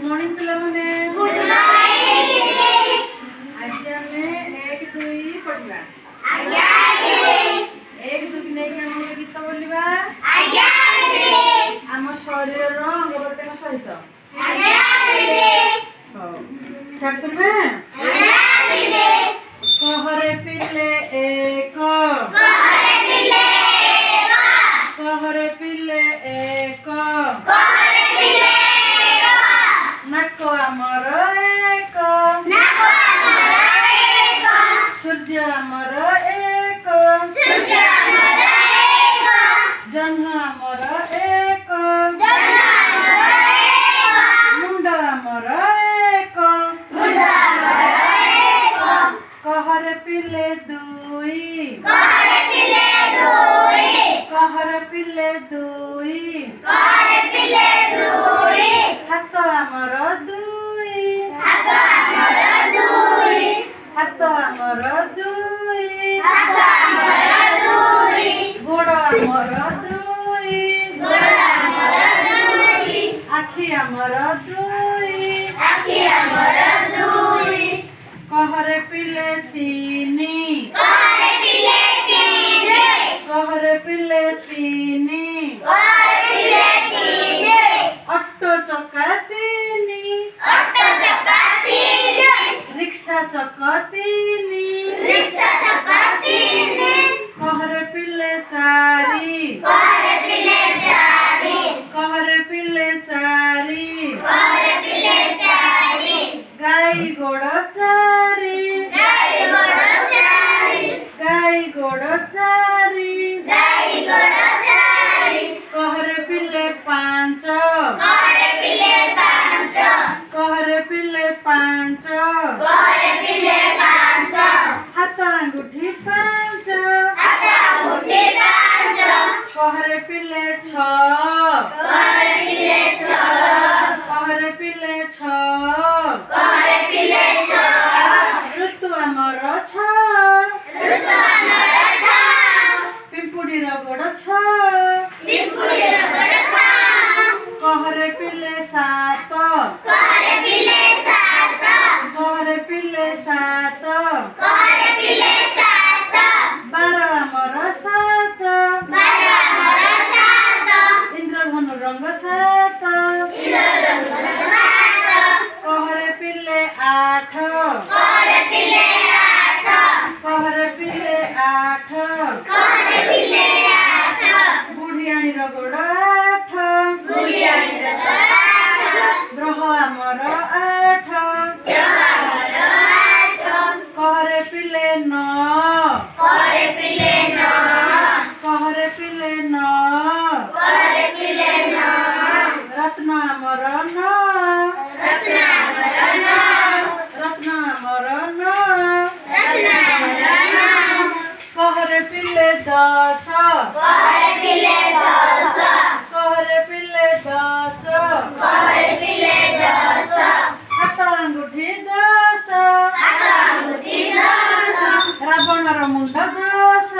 morning पिलाने good morning आज हमें 1 2 पढ़िबा आज्ञा 1 2 की नहीं के हम गीत बोलिबा आज्ञा आम शरीर रो अंग प्रत्यंग सहित आज्ञा हो स्टार्ट करबे कहरे पिले एक कहरे पिले एक नाक आमर एक सूर्य आमर एक जह्न आमर एक मुंड आमर एक कहरे पिले दुई कहरे पिले दुई हाथ आमर दुई हाथ आमर दुई गोड़ आमर दुई आखि आमर दुई कहरे पिले तीनी कहरे पिले तीनी ऑटो चक्का तीनी रिक्शा चक्का तीनी कहरे पिले चारी कहरे पिले चारी गाई गोड़ चारी गाई गोड़ चारी कहरे पिले पांच कहरे पिले पांच हाथ अंगूठी पांच कहरे पिले छ कहरे पिले छ ऋतु आमर छ पिंपुड़ी गोड़ छ कहरे पिले सात कहरे पिले सात 12 आमर सात इंद्रधनु रंग सात कहरे पिले 8 कहरे पिले 8 बुढ़ियाणी गोड़ 8 ग्रह आमर 8 कहरे पिले 9 कहरे पिले 9 रत्न आमर 9 रत्न आमर 9 कहरे पिले 10 कहरे पिले 10 हाथ अंगूठी 10 रावणर मुंड 10